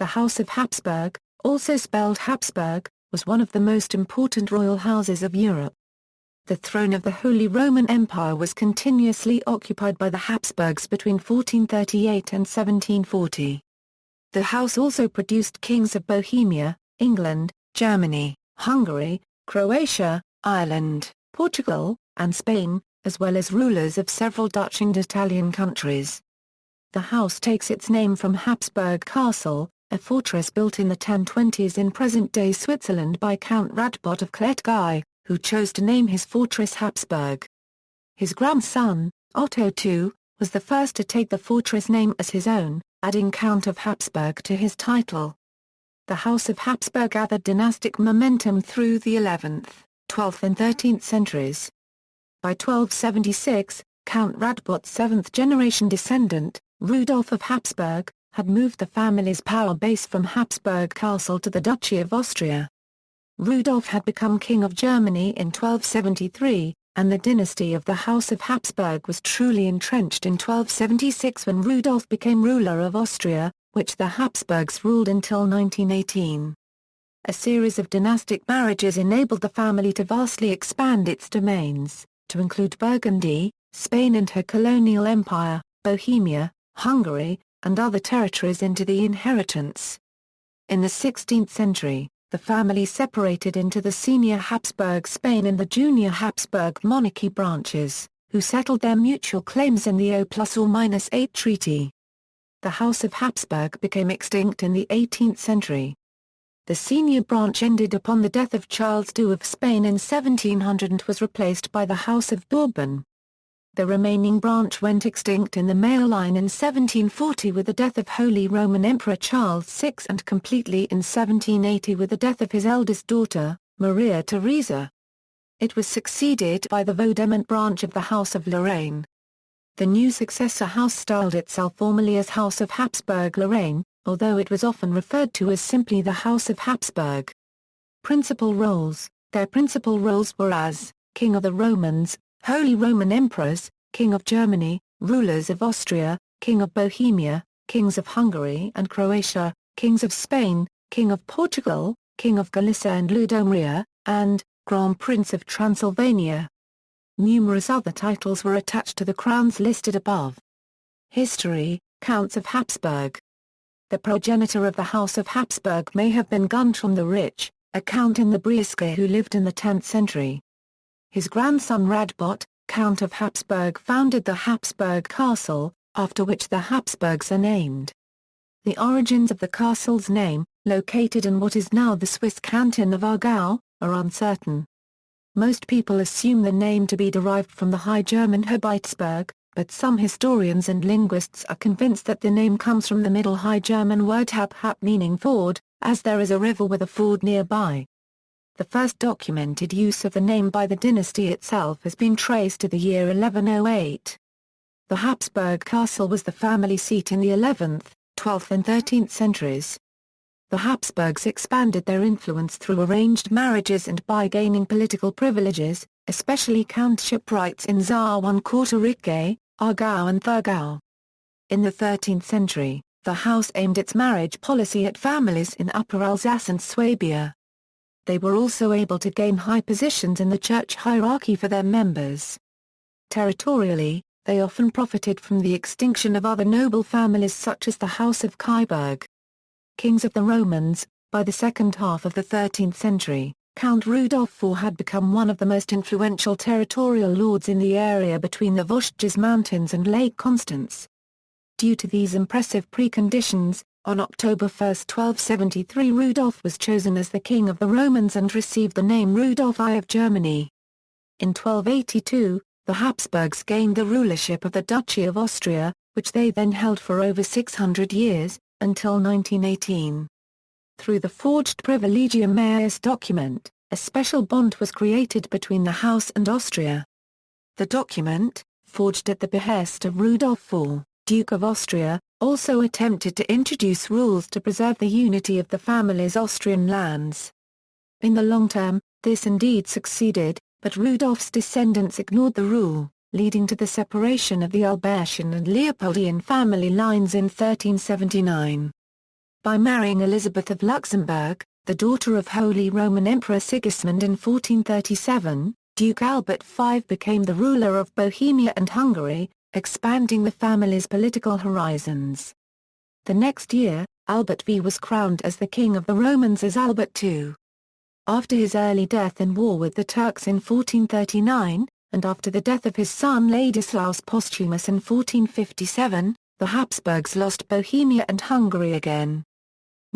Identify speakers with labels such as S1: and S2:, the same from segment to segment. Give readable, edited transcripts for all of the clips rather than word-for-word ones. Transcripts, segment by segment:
S1: The House of Habsburg, also spelled Habsburg, was one of the most important royal houses of Europe. The throne of the Holy Roman Empire was continuously occupied by the Habsburgs between 1438 and 1740. The house also produced kings of Bohemia, England, Germany, Hungary, Croatia, Ireland, Portugal, and Spain, as well as rulers of several Dutch and Italian countries. The house takes its name from Habsburg Castle, a fortress built in the 1020s in present-day Switzerland by Count Radbot of Klettgau, who chose to name his fortress Habsburg. His grandson, Otto II, was the first to take the fortress name as his own, adding Count of Habsburg to his title. The House of Habsburg gathered dynastic momentum through the 11th, 12th and 13th centuries. By 1276, Count Radbot's seventh-generation descendant, Rudolf of Habsburg, had moved the family's power base from Habsburg Castle to the Duchy of Austria. Rudolf had become King of Germany in 1273, and the dynasty of the House of Habsburg was truly entrenched in 1276 when Rudolf became ruler of Austria, which the Habsburgs ruled until 1918. A series of dynastic marriages enabled the family to vastly expand its domains, to include Burgundy, Spain and her colonial empire, Bohemia, Hungary, and other territories into the inheritance. In the 16th century, the family separated into the senior Habsburg Spain and the junior Habsburg monarchy branches, who settled their mutual claims in the +or-8 treaty. The House of Habsburg became extinct in the 18th century. The senior branch ended upon the death of Charles II of Spain in 1700 and was replaced by the House of Bourbon. The remaining branch went extinct in the male line in 1740 with the death of Holy Roman Emperor Charles VI and completely in 1780 with the death of his eldest daughter, Maria Theresa. It was succeeded by the Vaudemont branch of the House of Lorraine. The new successor house styled itself formally as House of Habsburg-Lorraine, although it was often referred to as simply the House of Habsburg. Principal roles: their principal roles were as King of the Romans, Holy Roman Emperors, King of Germany, rulers of Austria, King of Bohemia, kings of Hungary and Croatia, kings of Spain, King of Portugal, King of Galicia and Ludomria, and Grand Prince of Transylvania. Numerous other titles were attached to the crowns listed above. History: Counts of Habsburg. The progenitor of the House of Habsburg may have been Guntram the Rich, a count in the Breisgau who lived in the 10th century. His grandson Radbot, Count of Habsburg, founded the Habsburg Castle, after which the Habsburgs are named. The origins of the castle's name, located in what is now the Swiss canton of Aargau, are uncertain. Most people assume the name to be derived from the High German ʻhæbs.bʊʁk, but some historians and linguists are convinced that the name comes from the Middle High German word hab meaning ford, as there is a river with a ford nearby. The first documented use of the name by the dynasty itself has been traced to the year 1108. The Habsburg Castle was the family seat in the 11th, 12th and 13th centuries. The Habsburgs expanded their influence through arranged marriages and by gaining political privileges, especially countship rights in Saar-Quarterique, Aargau and Thurgau. In the 13th century, the house aimed its marriage policy at families in Upper Alsace and Swabia. They were also able to gain high positions in the church hierarchy for their members. Territorially, they often profited from the extinction of other noble families such as the House of Habsburg. Kings of the Romans: by the second half of the 13th century, Count Rudolf IV had become one of the most influential territorial lords in the area between the Vosges Mountains and Lake Constance. Due to these impressive preconditions, on October 1, 1273 Rudolf was chosen as the King of the Romans and received the name Rudolf I of Germany. In 1282, the Habsburgs gained the rulership of the Duchy of Austria, which they then held for over 600 years, until 1918. Through the forged Privilegium Maius document, a special bond was created between the house and Austria. The document, forged at the behest of Rudolf IV, Duke of Austria, also attempted to introduce rules to preserve the unity of the family's Austrian lands. In the long term, this indeed succeeded, but Rudolf's descendants ignored the rule, leading to the separation of the Albertian and Leopoldian family lines in 1379. by marrying Elizabeth of Luxembourg, the daughter of Holy Roman Emperor Sigismund in 1437, Duke Albert V became the ruler of Bohemia and Hungary, expanding the family's political horizons. The next year, Albert V was crowned as the King of the Romans as Albert II. After his early death in war with the Turks in 1439, and after the death of his son Ladislaus Posthumus in 1457, the Habsburgs lost Bohemia and Hungary again.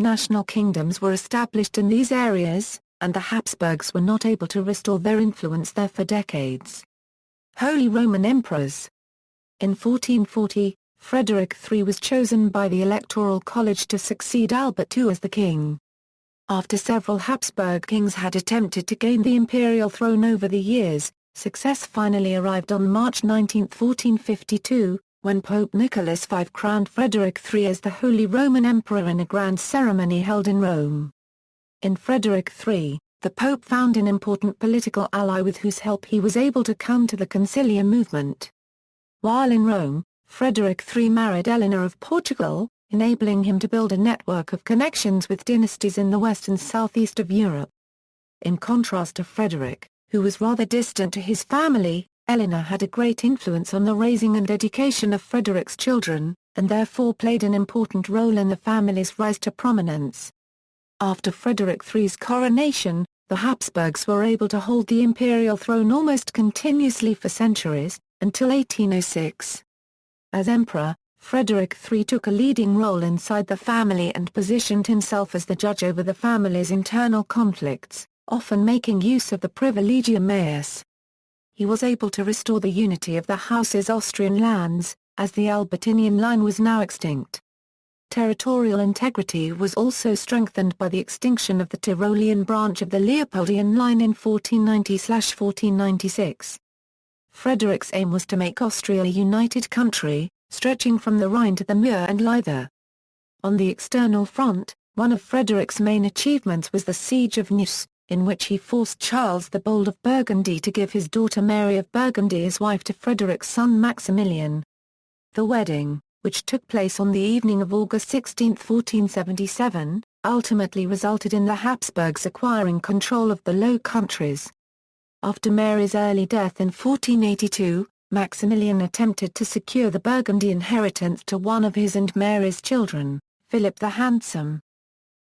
S1: National kingdoms were established in these areas, and the Habsburgs were not able to restore their influence there for decades. Holy Roman Emperors. In 1440, Frederick III was chosen by the Electoral College to succeed Albert II as the king. After several Habsburg kings had attempted to gain the imperial throne over the years, success finally arrived on March 19, 1452, when Pope Nicholas V crowned Frederick III as the Holy Roman Emperor in a grand ceremony held in Rome. In Frederick III, the Pope found an important political ally with whose help he was able to counter the conciliar movement. While in Rome, Frederick III married Eleanor of Portugal, enabling him to build a network of connections with dynasties in the west and southeast of Europe. In contrast to Frederick, who was rather distant to his family, Eleanor had a great influence on the raising and education of Frederick's children, and therefore played an important role in the family's rise to prominence. After Frederick III's coronation, the Habsburgs were able to hold the imperial throne almost continuously for centuries, until 1806. As emperor, Frederick III took a leading role inside the family and positioned himself as the judge over the family's internal conflicts, often making use of the privilegium maius. He was able to restore the unity of the house's Austrian lands, as the Albertinian line was now extinct. Territorial integrity was also strengthened by the extinction of the Tyrolean branch of the Leopoldian line in 1490–1496. Frederick's aim was to make Austria a united country, stretching from the Rhine to the Mur and Leitha. On the external front, one of Frederick's main achievements was the Siege of Neuss, in which he forced Charles the Bold of Burgundy to give his daughter Mary of Burgundy as wife to Frederick's son Maximilian. The wedding, which took place on the evening of August 16, 1477, ultimately resulted in the Habsburgs acquiring control of the Low Countries. After Mary's early death in 1482, Maximilian attempted to secure the Burgundy inheritance to one of his and Mary's children, Philip the Handsome.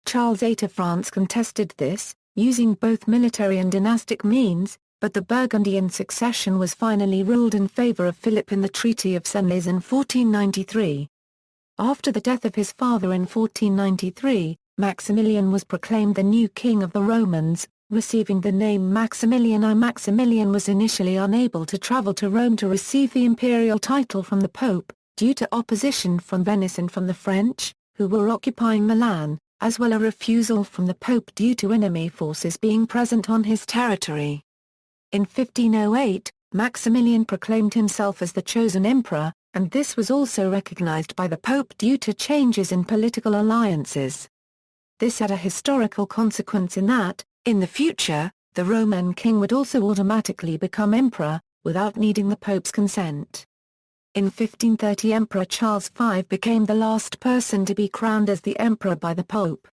S1: Charles VIII of France contested this, using both military and dynastic means, but the Burgundian succession was finally ruled in favor of Philip in the Treaty of Senlis in 1493. After the death of his father in 1493, Maximilian was proclaimed the new king of the Romans, receiving the name Maximilian I. Maximilian was initially unable to travel to Rome to receive the imperial title from the Pope, due to opposition from Venice and from the French, who were occupying Milan, as well as a refusal from the Pope due to enemy forces being present on his territory. In 1508, Maximilian proclaimed himself as the chosen emperor, and this was also recognized by the Pope due to changes in political alliances. This had a historical consequence in that, in the future, the Roman king would also automatically become emperor, without needing the Pope's consent. In 1530 Emperor Charles V became the last person to be crowned as the emperor by the Pope.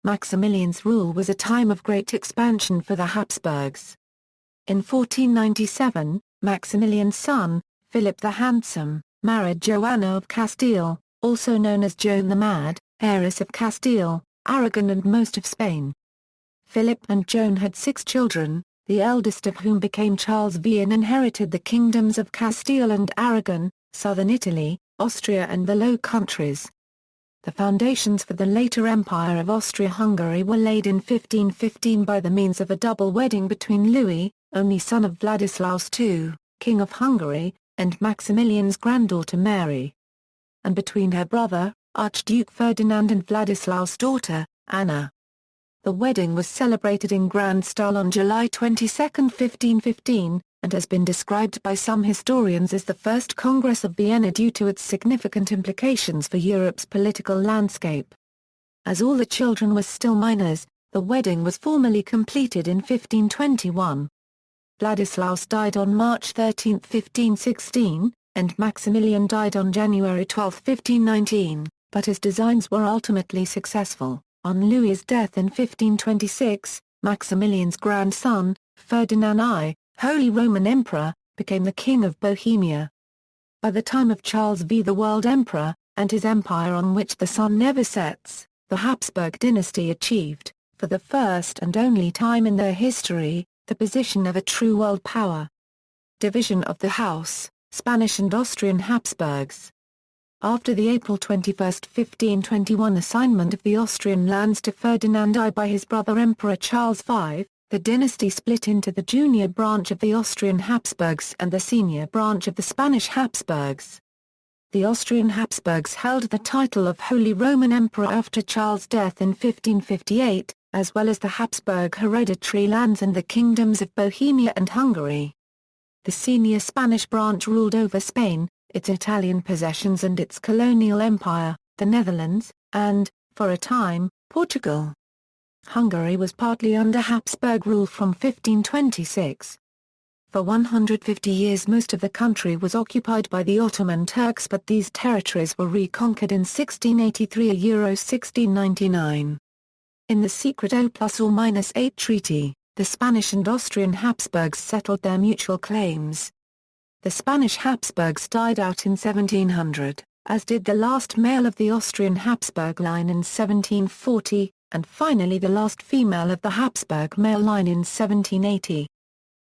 S1: Maximilian's rule was a time of great expansion for the Habsburgs. In 1497, Maximilian's son, Philip the Handsome, married Joanna of Castile, also known as Joan the Mad, heiress of Castile, Aragon and most of Spain. Philip and Joan had 6 children, the eldest of whom became Charles V and inherited the kingdoms of Castile and Aragon, southern Italy, Austria and the Low Countries. The foundations for the later Empire of Austria-Hungary were laid in 1515 by the means of a double wedding between Louis, only son of Vladislaus II, King of Hungary, and Maximilian's granddaughter Mary. And between her brother, Archduke Ferdinand and Vladislaus' daughter, Anna. The wedding was celebrated in grand style on July 22, 1515, and has been described by some historians as the First Congress of Vienna due to its significant implications for Europe's political landscape. As all the children were still minors, the wedding was formally completed in 1521. Vladislaus died on March 13, 1516, and Maximilian died on January 12, 1519. but his designs were ultimately successful. On Louis's death in 1526, Maximilian's grandson, Ferdinand I, Holy Roman Emperor, became the King of Bohemia. By the time of Charles V the World Emperor, and his empire on which the sun never sets, the Habsburg dynasty achieved, for the first and only time in their history, the position of a true world power. Division of the House, Spanish and Austrian Habsburgs. After the April 21, 1521 assignment of the Austrian lands to Ferdinand I by his brother Emperor Charles V, the dynasty split into the junior branch of the Austrian Habsburgs and the senior branch of the Spanish Habsburgs. The Austrian Habsburgs held the title of Holy Roman Emperor after Charles' death in 1558, as well as the Habsburg hereditary lands and the kingdoms of Bohemia and Hungary. The senior Spanish branch ruled over Spain, its Italian possessions and its colonial empire, the Netherlands, and, for a time, Portugal. Hungary was partly under Habsburg rule from 1526. For 150 years most of the country was occupied by the Ottoman Turks, but these territories were reconquered in 1683–1699. In the secret O+or-8 treaty, the Spanish and Austrian Habsburgs settled their mutual claims. The Spanish Habsburgs died out in 1700, as did the last male of the Austrian Habsburg line in 1740, and finally the last female of the Habsburg male line in 1780.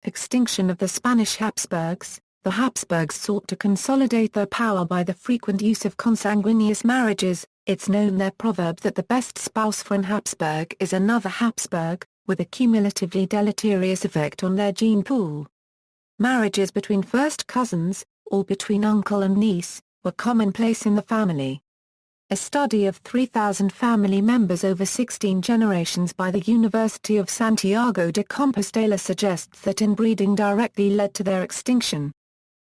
S1: Extinction of the Spanish Habsburgs. The Habsburgs sought to consolidate their power by the frequent use of consanguineous marriages. It's known their proverb that the best spouse for an Habsburg is another Habsburg, with a cumulatively deleterious effect on their gene pool. Marriages between first cousins, or between uncle and niece, were commonplace in the family. A study of 3,000 family members over 16 generations by the University of Santiago de Compostela suggests that inbreeding directly led to their extinction.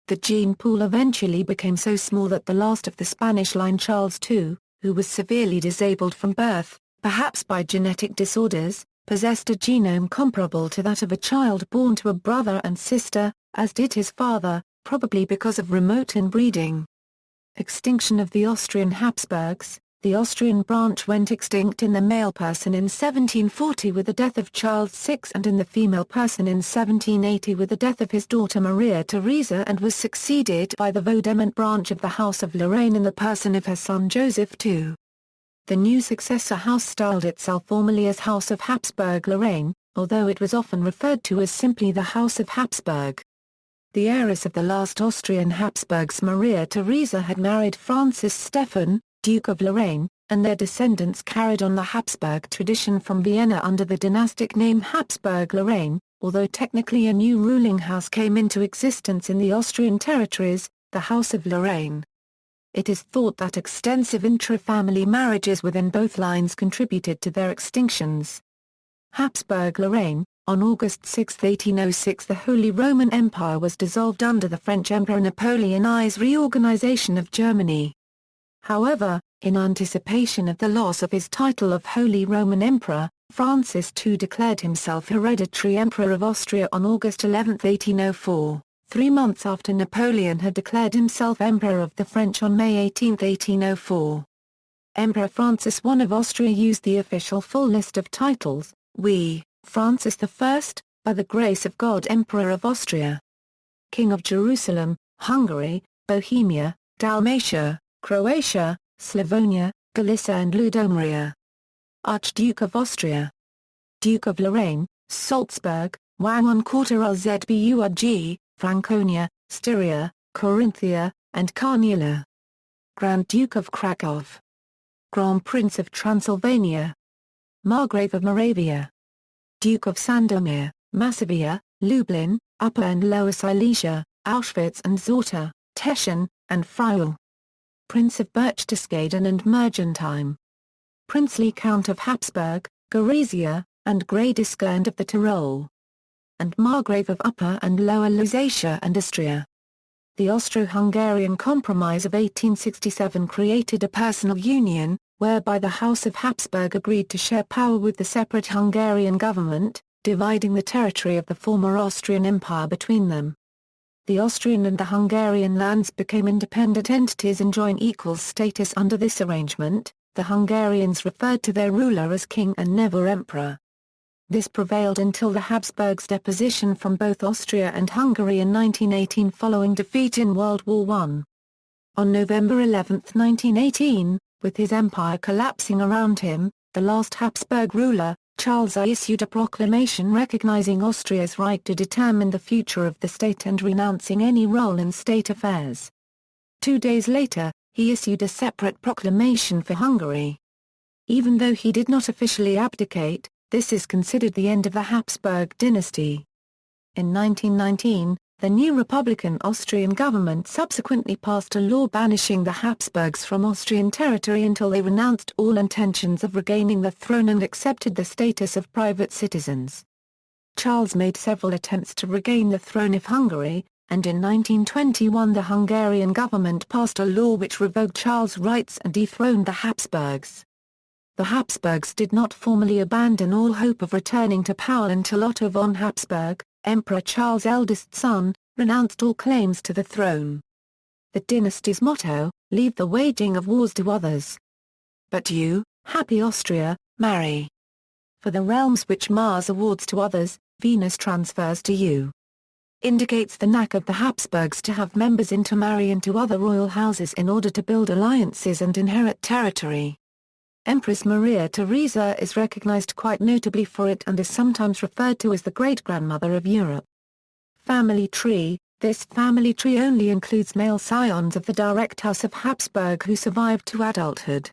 S1: The gene pool eventually became so small that the last of the Spanish line, Charles II, who was severely disabled from birth, perhaps by genetic disorders, possessed a genome comparable to that of a child born to a brother and sister, as did his father, probably because of remote inbreeding. Extinction of the Austrian Habsburgs. The Austrian branch went extinct in the male person in 1740 with the death of Charles VI and in the female person in 1780 with the death of his daughter Maria Theresa, and was succeeded by the Vaudémont branch of the House of Lorraine in the person of her son Joseph II. The new successor house styled itself formally as House of Habsburg-Lorraine, although it was often referred to as simply the House of Habsburg. The heiress of the last Austrian Habsburgs, Maria Theresa, had married Francis Stephen, Duke of Lorraine, and their descendants carried on the Habsburg tradition from Vienna under the dynastic name Habsburg-Lorraine, although technically a new ruling house came into existence in the Austrian territories, the House of Lorraine. It is thought that extensive intra-family marriages within both lines contributed to their extinctions. Habsburg-Lorraine. On August 6, 1806, the Holy Roman Empire was dissolved under the French Emperor Napoleon I's reorganization of Germany. However, in anticipation of the loss of his title of Holy Roman Emperor, Francis II declared himself hereditary Emperor of Austria on August 11, 1804, 3 months after Napoleon had declared himself Emperor of the French on May 18, 1804. Emperor Francis I of Austria used the official full list of titles, we, Francis I, by the grace of God Emperor of Austria. King of Jerusalem, Hungary, Bohemia, Dalmatia, Croatia, Slavonia, Galicia and Ludomeria. Archduke of Austria. Duke of Lorraine, Salzburg, Wangen-Quartal-Zburg, Franconia, Styria, Carinthia, and Carniola. Grand Duke of Krakow. Grand Prince of Transylvania. Margrave of Moravia. Duke of Sandomir, Masovia, Lublin, Upper and Lower Silesia, Auschwitz and Zorta, Teschen, and Friul. Prince of Berchtesgaden and Mergentheim. Princely Count of Habsburg, Gorizia, and Gradisca of the Tyrol. And Margrave of Upper and Lower Lusatia and Istria. The Austro-Hungarian Compromise of 1867 created a personal union, whereby the House of Habsburg agreed to share power with the separate Hungarian government, dividing the territory of the former Austrian Empire between them. the Austrian and the Hungarian lands became independent entities enjoying equal status under this arrangement. The Hungarians referred to their ruler as king and never emperor. This prevailed until the Habsburgs' deposition from both Austria and Hungary in 1918 following defeat in World War I. On November 11, 1918, with his empire collapsing around him, the last Habsburg ruler, Charles I, issued a proclamation recognizing Austria's right to determine the future of the state and renouncing any role in state affairs. 2 days later, he issued a separate proclamation for Hungary. Even though he did not officially abdicate, this is considered the end of the Habsburg dynasty. In 1919, the new Republican Austrian government subsequently passed a law banishing the Habsburgs from Austrian territory until they renounced all intentions of regaining the throne and accepted the status of private citizens. Charles made several attempts to regain the throne of Hungary, and in 1921 the Hungarian government passed a law which revoked Charles' rights and dethroned the Habsburgs. The Habsburgs did not formally abandon all hope of returning to power until Otto von Habsburg, Emperor Charles' eldest son, renounced all claims to the throne. The dynasty's motto, "Leave the waging of wars to others. But you, happy Austria, marry. For the realms which Mars awards to others, Venus transfers to you," indicates the knack of the Habsburgs to have members intermarry into other royal houses in order to build alliances and inherit territory. Empress Maria Theresa is recognized quite notably for it and is sometimes referred to as the great-grandmother of Europe. Family tree. This family tree only includes male scions of the direct House of Habsburg who survived to adulthood.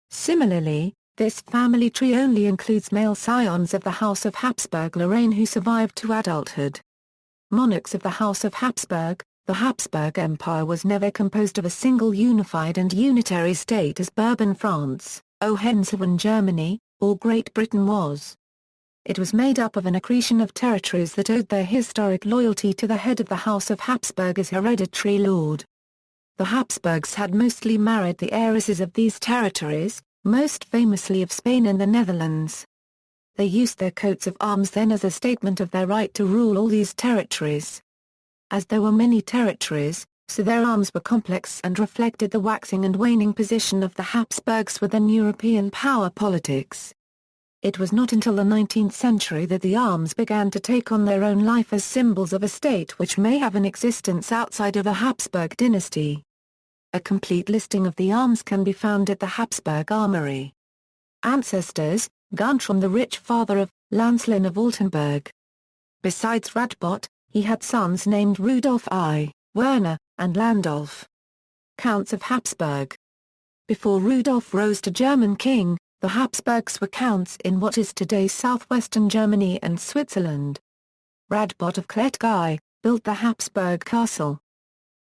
S1: Similarly, this family tree only includes male scions of the House of Habsburg-Lorraine who survived to adulthood. Monarchs of the House of Habsburg. The Habsburg Empire was never composed of a single unified and unitary state as Bourbon France, Hohenzollern Germany, or Great Britain was. It was made up of an accretion of territories that owed their historic loyalty to the head of the House of Habsburg as hereditary lord. The Habsburgs had mostly married the heiresses of these territories, most famously of Spain and the Netherlands. They used their coats of arms then as a statement of their right to rule all these territories. As there were many territories, so their arms were complex and reflected the waxing and waning position of the Habsburgs within European power politics. It was not until the 19th century that the arms began to take on their own life as symbols of a state which may have an existence outside of the Habsburg dynasty. A complete listing of the arms can be found at the Habsburg Armory. Ancestors: Guntram, the rich father of Lancelin of Altenburg. Besides Radbot, he had sons named Rudolf I, Werner, and Landolf. Counts of Habsburg. Before Rudolf rose to German king, the Habsburgs were counts in what is today southwestern Germany and Switzerland. Radbot of Klettgau built the Habsburg Castle.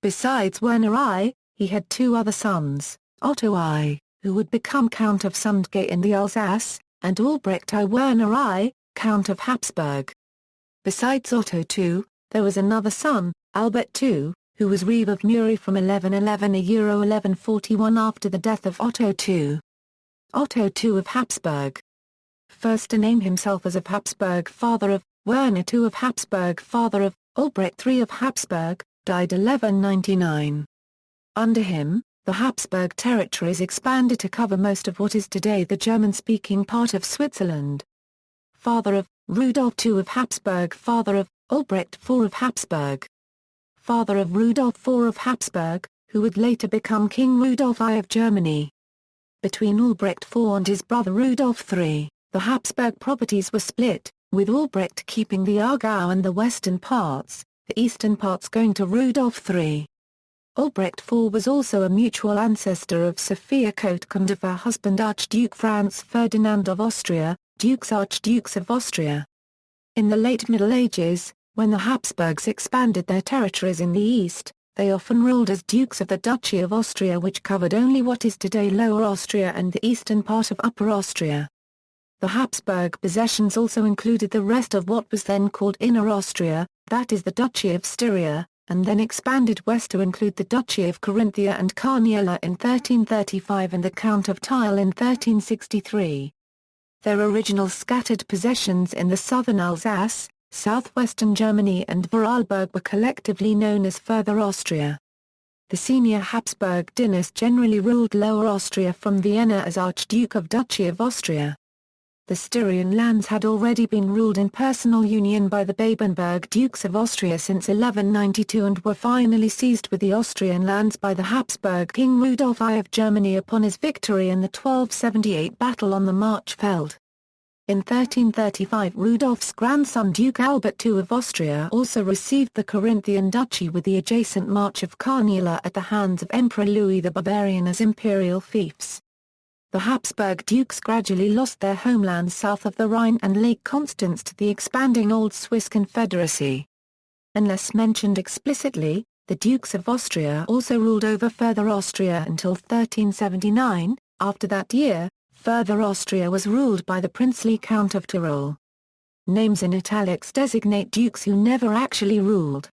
S1: Besides Werner I, he had two other sons, Otto I, who would become Count of Sundgau in the Alsace, and Albrecht I Werner I, Count of Habsburg. Besides Otto II, there was another son, Albert II, who was Reeve of Muri from 1111 to 1141 after the death of Otto II. Otto II of Habsburg. First to name himself as of Habsburg, father of, Werner II of Habsburg, father of, Albrecht III of Habsburg, died 1199. Under him, the Habsburg territories expanded to cover most of what is today the German-speaking part of Switzerland. Father of, Rudolf II of Habsburg, father of, Albrecht IV of Habsburg. Father of Rudolf IV of Habsburg, who would later become King Rudolf I of Germany. Between Albrecht IV and his brother Rudolf III, the Habsburg properties were split, with Albrecht keeping the Aargau and the western parts, the eastern parts going to Rudolf III. Albrecht IV was also a mutual ancestor of Sophia Kottke of her husband Archduke Franz Ferdinand of Austria, Archdukes of Austria. In the late Middle Ages, when the Habsburgs expanded their territories in the east, they often ruled as dukes of the Duchy of Austria, which covered only what is today Lower Austria and the eastern part of Upper Austria. The Habsburg possessions also included the rest of what was then called Inner Austria, that is the Duchy of Styria, and then expanded west to include the Duchy of Carinthia and Carniola in 1335 and the Count of Tile in 1363. Their original scattered possessions in the southern Alsace, southwestern Germany and Vorarlberg were collectively known as Further Austria. The senior Habsburg dynast generally ruled Lower Austria from Vienna as Archduke of Duchy of Austria. The Styrian lands had already been ruled in personal union by the Babenberg Dukes of Austria since 1192 and were finally seized with the Austrian lands by the Habsburg King Rudolf I of Germany upon his victory in the 1278 Battle on the Marchfeld. In 1335 Rudolf's grandson Duke Albert II of Austria also received the Carinthian duchy with the adjacent March of Carniola at the hands of Emperor Louis the Barbarian as imperial fiefs. The Habsburg dukes gradually lost their homelands south of the Rhine and Lake Constance to the expanding Old Swiss Confederacy. Unless mentioned explicitly, the Dukes of Austria also ruled over Further Austria until 1379. After that year, Further Austria was ruled by the princely Count of Tyrol. Names in italics designate dukes who never actually ruled.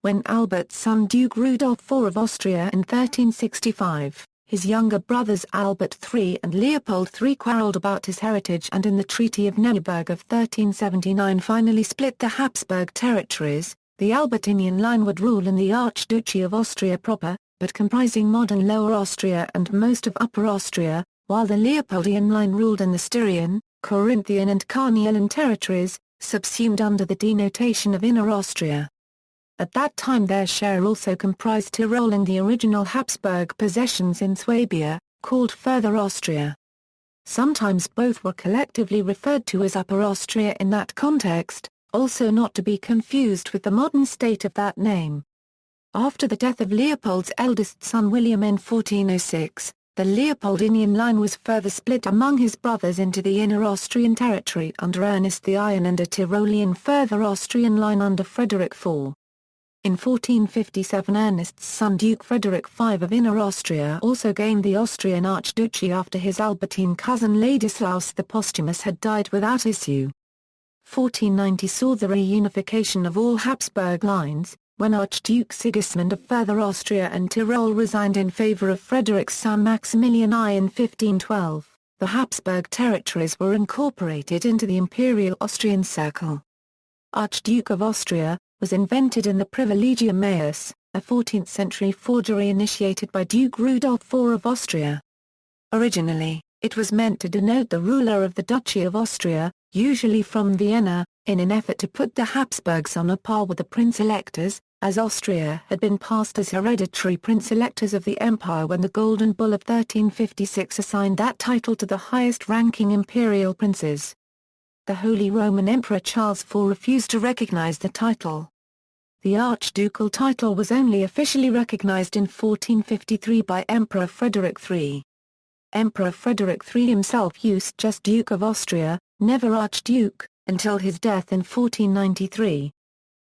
S1: When Albert's son Duke Rudolf IV of Austria in 1365, his younger brothers Albert III and Leopold III quarreled about his heritage and in the Treaty of Neuburg of 1379 finally split the Habsburg territories, the Albertinian line would rule in the Archduchy of Austria proper, but comprising modern Lower Austria and most of Upper Austria, while the Leopoldian line ruled in the Styrian, Carinthian and Carniolan territories, subsumed under the denotation of Inner Austria. At that time their share also comprised Tyrol and the original Habsburg possessions in Swabia, called Further Austria. Sometimes both were collectively referred to as Upper Austria in that context, also not to be confused with the modern state of that name. After the death of Leopold's eldest son William in 1406, the Leopoldinian line was further split among his brothers into the Inner Austrian territory under Ernest the Iron and a Tyrolean Further Austrian line under Frederick IV. In 1457 Ernest's son Duke Frederick V of Inner Austria also gained the Austrian Archduchy after his Albertine cousin Ladislaus the Posthumous had died without issue. 1490 saw the reunification of all Habsburg lines, when Archduke Sigismund of Further Austria and Tyrol resigned in favour of Frederick's son Maximilian I in 1512, the Habsburg territories were incorporated into the Imperial Austrian Circle. Archduke of Austria was invented in the Privilegium Maius, a 14th-century forgery initiated by Duke Rudolf IV of Austria. Originally, it was meant to denote the ruler of the Duchy of Austria, usually from Vienna, in an effort to put the Habsburgs on a par with the prince-electors, as Austria had been passed as hereditary prince-electors of the empire when the Golden Bull of 1356 assigned that title to the highest-ranking imperial princes. The Holy Roman Emperor Charles IV refused to recognize the title. The archducal title was only officially recognized in 1453 by Emperor Frederick III. Emperor Frederick III himself used just Duke of Austria, never Archduke, until his death in 1493.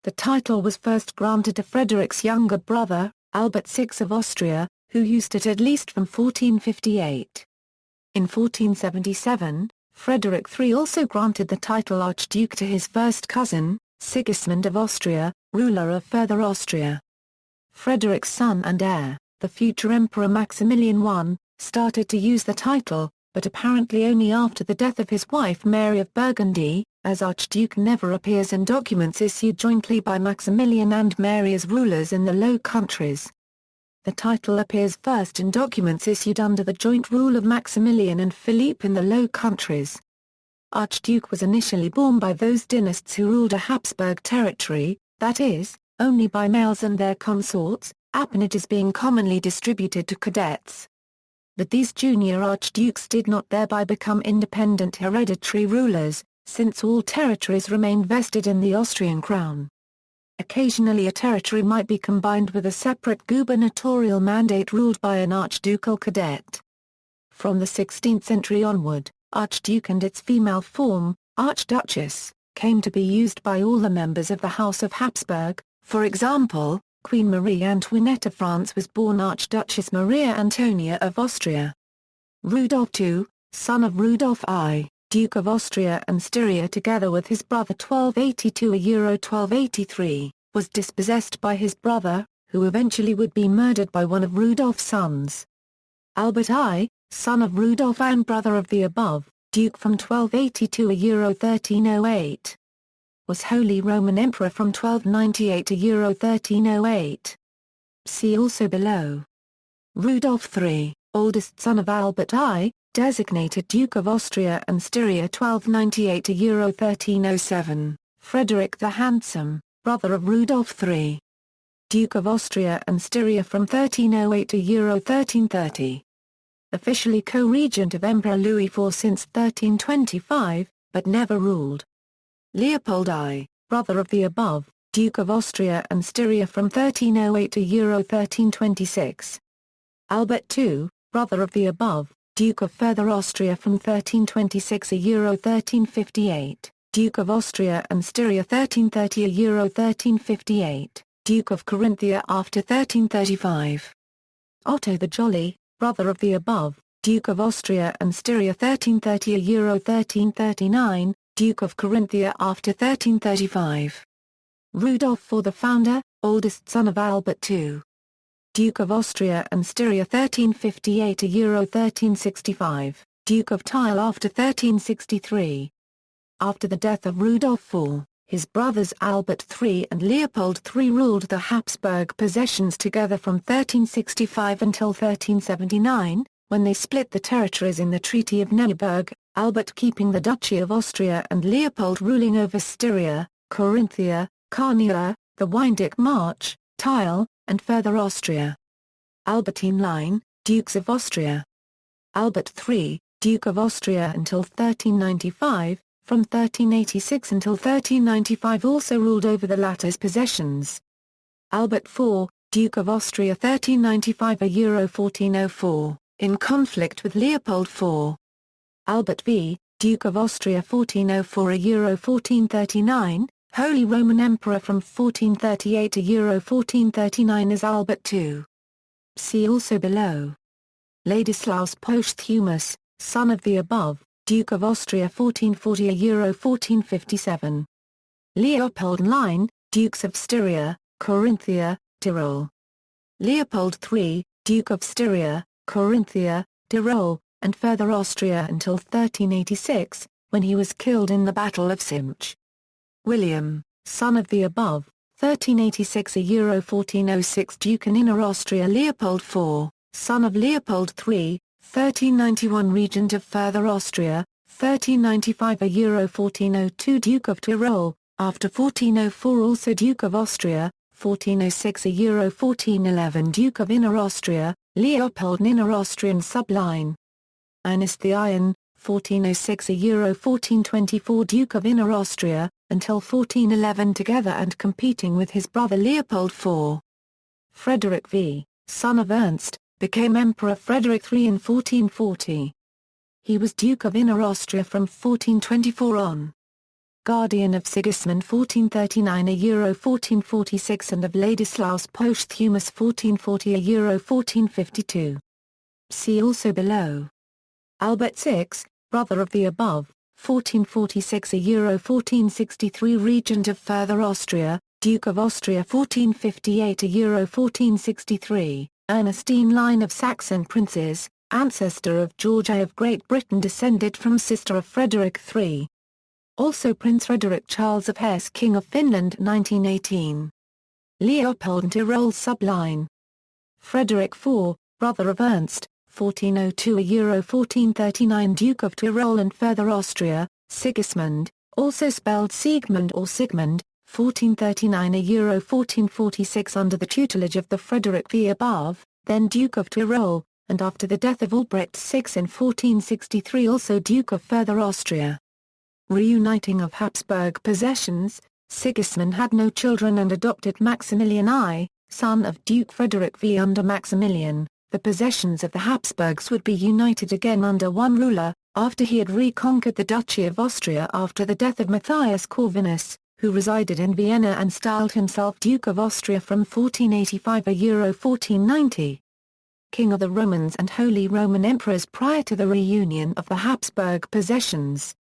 S1: The title was first granted to Frederick's younger brother, Albert VI of Austria, who used it at least from 1458. In 1477, Frederick III also granted the title Archduke to his first cousin, Sigismund of Austria, ruler of Further Austria. Frederick's son and heir, the future Emperor Maximilian I, started to use the title, but apparently only after the death of his wife Mary of Burgundy, as Archduke never appears in documents issued jointly by Maximilian and Mary as rulers in the Low Countries. The title appears first in documents issued under the joint rule of Maximilian and Philippe in the Low Countries. Archduke was initially borne by those dynasts who ruled a Habsburg territory, that is, only by males and their consorts, appanages being commonly distributed to cadets. But these junior archdukes did not thereby become independent hereditary rulers, since all territories remained vested in the Austrian crown. Occasionally a territory might be combined with a separate gubernatorial mandate ruled by an archducal cadet. From the 16th century onward, archduke and its female form, archduchess, came to be used by all the members of the House of Habsburg. For example, Queen Marie Antoinette of France was born Archduchess Maria Antonia of Austria. Rudolf II, son of Rudolf I, Duke of Austria and Styria together with his brother 1282–1283, was dispossessed by his brother, who eventually would be murdered by one of Rudolf's sons. Albert I, son of Rudolf and brother of the above, Duke from 1282–1308. was Holy Roman Emperor from 1298 to Euro 1308. See also below. Rudolf III, oldest son of Albert I, designated Duke of Austria and Styria 1298 to Euro 1307, Frederick the Handsome, brother of Rudolf III. Duke of Austria and Styria from 1308 to Euro 1330. Officially co-regent of Emperor Louis IV since 1325, but never ruled. Leopold I, brother of the above, Duke of Austria and Styria from 1308 to Euro 1326. Albert II, brother of the above, Duke of Further Austria from 1326 to Euro 1358, Duke of Austria and Styria 1330 to Euro 1358, Duke of Carinthia after 1335. Otto the Jolly, brother of the above, Duke of Austria and Styria 1330 to Euro 1339, Duke of Carinthia after 1335. Rudolf IV the Founder, oldest son of Albert II. Duke of Austria and Styria 1358 to Euro 1365, Duke of Tile after 1363. After the death of Rudolf IV, his brothers Albert III and Leopold III ruled the Habsburg possessions together from 1365 until 1379, when they split the territories in the Treaty of Neuburg, Albert keeping the Duchy of Austria and Leopold ruling over Styria, Carinthia, Carniola, the Windic March, Tile, and Further Austria. Albertine line, Dukes of Austria. Albert III, Duke of Austria until 1395, from 1386 until 1395 also ruled over the latter's possessions. Albert IV, Duke of Austria 1395 to Euro 1404, in conflict with Leopold IV. Albert V, Duke of Austria 1404 to Euro 1439, Holy Roman Emperor from 1438 to Euro 1439 as Albert II. See also below. Ladislaus Posthumus, son of the above, Duke of Austria 1440 to Euro 1457. Leopold line, Dukes of Styria, Carinthia, Tyrol. Leopold III, Duke of Styria, Carinthia, Tyrol, and Further Austria until 1386, when he was killed in the Battle of Simch. William, son of the above, 1386 to Euro 1406 Duke in Inner Austria. Leopold IV, son of Leopold III, 1391 Regent of Further Austria, 1395 to Euro 1402 Duke of Tyrol, after 1404 also Duke of Austria, 1406 to Euro 1411 Duke of Inner Austria, Leopold in Inner Austrian subline. Ernest the Iron, 1406 to Euro 1424 Duke of Inner Austria, until 1411 together and competing with his brother Leopold IV. Frederick V, son of Ernst, became Emperor Frederick III in 1440. He was Duke of Inner Austria from 1424 on. Guardian of Sigismund 1439 to Euro 1446 and of Ladislaus Posthumus 1440 to Euro 1452. See also below. Albert VI, brother of the above, 1446 to Euro 1463 Regent of Further Austria, Duke of Austria 1458 to Euro 1463, Ernestine line of Saxon princes, ancestor of George I of Great Britain descended from sister of Frederick III. Also Prince Frederick Charles of Hesse King of Finland 1918. Leopold and Tyrol subline. Frederick IV, brother of Ernst, 1402 to Euro 1439 Duke of Tyrol and Further Austria, Sigismund, also spelled Siegmund or Sigmund, 1439 to Euro 1446 under the tutelage of the Frederick V above, then Duke of Tyrol, and after the death of Albrecht VI in 1463 also Duke of Further Austria. Reuniting of Habsburg possessions, Sigismund had no children and adopted Maximilian I, son of Duke Frederick V. Under Maximilian, the possessions of the Habsburgs would be united again under one ruler, after he had reconquered the Duchy of Austria after the death of Matthias Corvinus, who resided in Vienna and styled himself Duke of Austria from 1485 to Euro 1490. King of the Romans and Holy Roman Emperors prior to the reunion of the Habsburg possessions.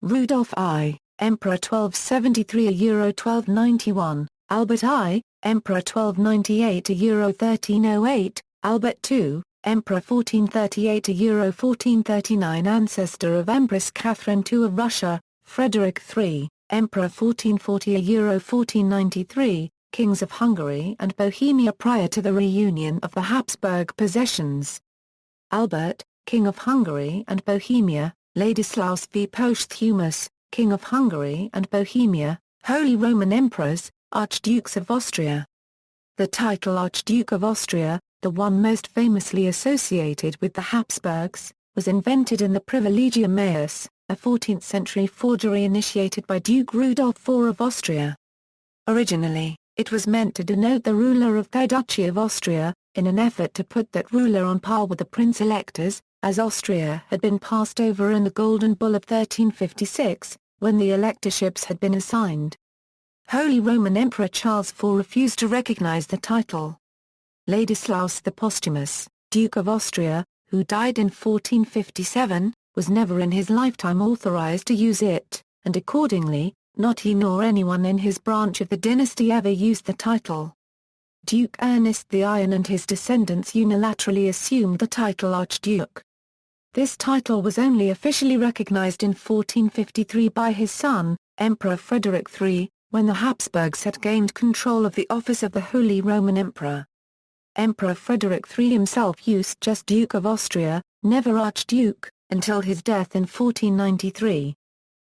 S1: Rudolf I, Emperor 1273 to Euro 1291, Albert I, Emperor 1298 to Euro 1308, Albert II, Emperor 1438 to Euro 1439 ancestor of Empress Catherine II of Russia, Frederick III, Emperor 1440–1493, kings of Hungary and Bohemia prior to the reunion of the Habsburg possessions. Albert, king of Hungary and Bohemia, Ladislaus V. Posthumous, king of Hungary and Bohemia, Holy Roman Emperors, Archdukes of Austria. The title Archduke of Austria, the one most famously associated with the Habsburgs, was invented in the Privilegium Maius, a 14th-century forgery initiated by Duke Rudolf IV of Austria. Originally, it was meant to denote the ruler of the Duchy of Austria, in an effort to put that ruler on par with the prince-electors, as Austria had been passed over in the Golden Bull of 1356, when the electorships had been assigned. Holy Roman Emperor Charles IV refused to recognize the title. Ladislaus the Posthumous, Duke of Austria, who died in 1457, was never in his lifetime authorized to use it, and accordingly, not he nor anyone in his branch of the dynasty ever used the title. Duke Ernest the Iron and his descendants unilaterally assumed the title Archduke. This title was only officially recognized in 1453 by his son, Emperor Frederick III, when the Habsburgs had gained control of the office of the Holy Roman Emperor. Emperor Frederick III himself used just Duke of Austria, never Archduke, until his death in 1493.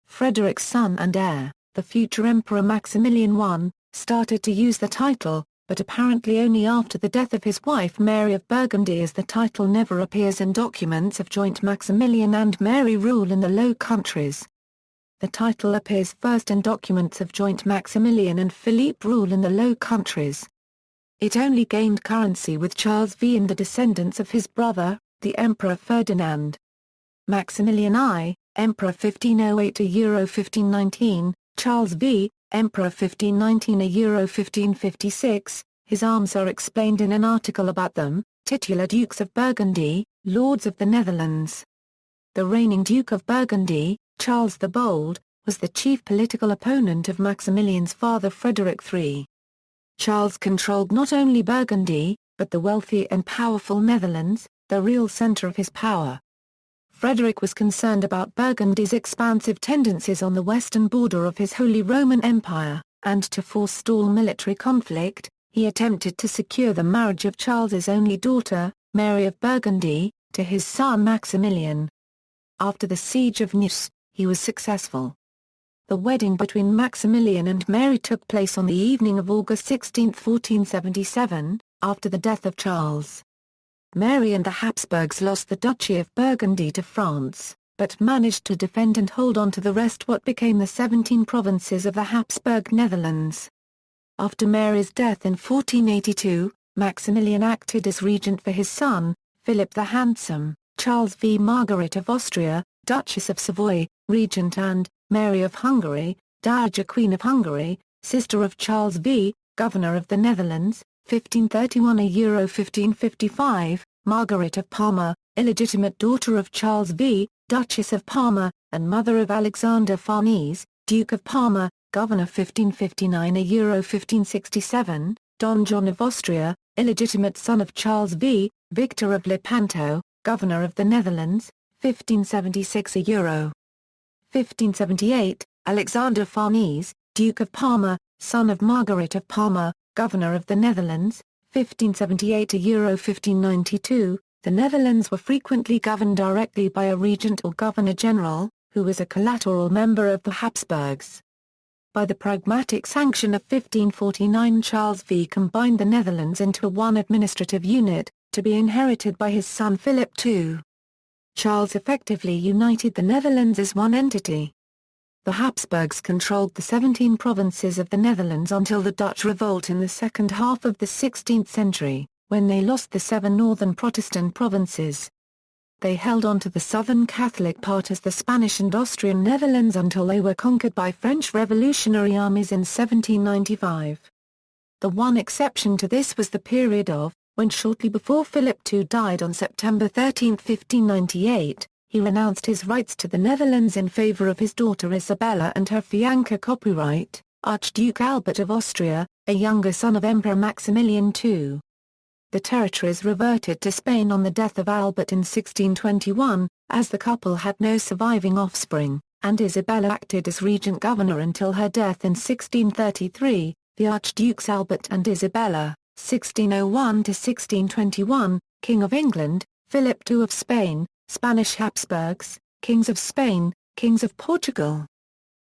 S1: Frederick's son and heir, the future Emperor Maximilian I, started to use the title, but apparently only after the death of his wife Mary of Burgundy, as the title never appears in documents of joint Maximilian and Mary rule in the Low Countries. The title appears first in documents of joint Maximilian and Philippe rule in the Low Countries. It only gained currency with Charles V and the descendants of his brother, the Emperor Ferdinand. Maximilian I, Emperor 1508–1519, Charles V, Emperor 1519–1556, his arms are explained in an article about them, titular Dukes of Burgundy, Lords of the Netherlands. The reigning Duke of Burgundy, Charles the Bold, was the chief political opponent of Maximilian's father Frederick III. Charles controlled not only Burgundy, but the wealthy and powerful Netherlands, the real center of his power. Frederick was concerned about Burgundy's expansive tendencies on the western border of his Holy Roman Empire, and to forestall military conflict, he attempted to secure the marriage of Charles's only daughter, Mary of Burgundy, to his son Maximilian. After the siege of Neuss, he was successful. The wedding between Maximilian and Mary took place on the evening of August 16, 1477, after the death of Charles. Mary and the Habsburgs lost the Duchy of Burgundy to France, but managed to defend and hold on to the rest what became the 17 provinces of the Habsburg Netherlands. After Mary's death in 1482, Maximilian acted as regent for his son, Philip the Handsome, Charles V. Margaret of Austria, Duchess of Savoy, regent, and Mary of Hungary, Dowager Queen of Hungary, sister of Charles V., Governor of the Netherlands, 1531–1555, Margaret of Parma, illegitimate daughter of Charles V., Duchess of Parma, and mother of Alexander Farnese, Duke of Parma, Governor 1559–1567, Don John of Austria, illegitimate son of Charles V., Victor of Lepanto, Governor of the Netherlands, 1576 €. 1578, Alexander Farnese, Duke of Parma, son of Margaret of Parma, Governor of the Netherlands, 1578 €. 1592, the Netherlands were frequently governed directly by a regent or governor-general, who was a collateral member of the Habsburgs. By the Pragmatic Sanction of 1549, Charles V combined the Netherlands into one administrative unit, to be inherited by his son Philip II. Charles effectively united the Netherlands as one entity. The Habsburgs controlled the 17 provinces of the Netherlands until the Dutch revolt in the second half of the 16th century, when they lost the 7 northern Protestant provinces. They held on to the southern Catholic part as the Spanish and Austrian Netherlands until they were conquered by French revolutionary armies in 1795. The one exception to this was the period of, when shortly before Philip II died on September 13, 1598, he renounced his rights to the Netherlands in favor of his daughter Isabella and her fiancé copyright, Archduke Albert of Austria, a younger son of Emperor Maximilian II. The territories reverted to Spain on the death of Albert in 1621, as the couple had no surviving offspring, and Isabella acted as regent governor until her death in 1633. The Archdukes Albert and Isabella, 1601–1621, King of England, Philip II of Spain, Spanish Habsburgs, Kings of Spain, Kings of Portugal.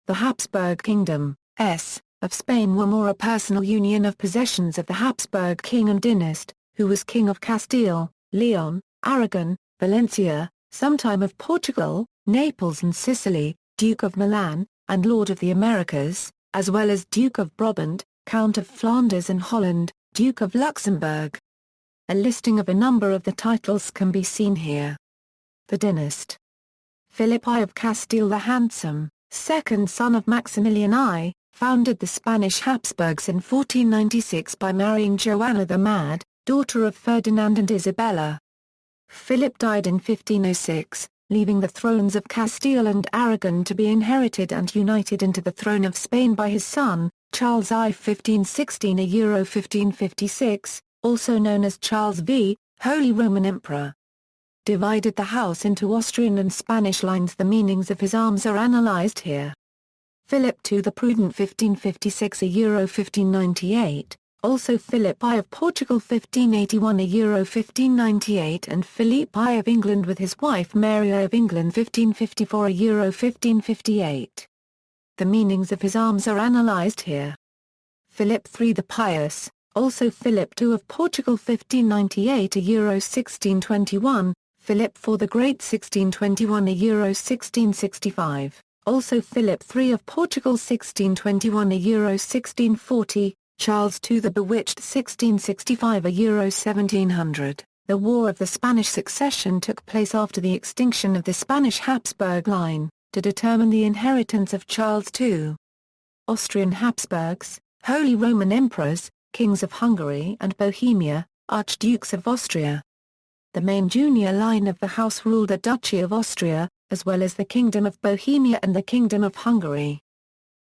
S1: The Habsburg Kingdom, of Spain were more a personal union of possessions of the Habsburg king and Dynast, who was King of Castile, Leon, Aragon, Valencia, sometime of Portugal, Naples and Sicily, Duke of Milan, and Lord of the Americas, as well as Duke of Brabant, Count of Flanders and Holland, Duke of Luxembourg. A listing of a number of the titles can be seen here. The Dynast. Philip I of Castile the Handsome, second son of Maximilian I, founded the Spanish Habsburgs in 1496 by marrying Joanna the Mad, daughter of Ferdinand and Isabella. Philip died in 1506, leaving the thrones of Castile and Aragon to be inherited and united into the throne of Spain by his son, Charles I 1516–1556, also known as Charles V, Holy Roman Emperor. Divided the house into Austrian and Spanish lines. The meanings of his arms are analyzed here. Philip II the Prudent 1556–1598, also Philip I of Portugal 1581–1598 and Philippe I of England with his wife Mary I of England 1554–1558. The meanings of his arms are analyzed here. Philip III the Pious, also Philip II of Portugal 1598–1621, Philip IV the Great 1621–1665, also Philip III of Portugal 1621–1640, Charles II the Bewitched 1665–1700. The War of the Spanish Succession took place after the extinction of the Spanish Habsburg line, to determine the inheritance of Charles II. Austrian Habsburgs, Holy Roman Emperors, Kings of Hungary and Bohemia, Archdukes of Austria. The main junior line of the house ruled the Duchy of Austria, as well as the Kingdom of Bohemia and the Kingdom of Hungary.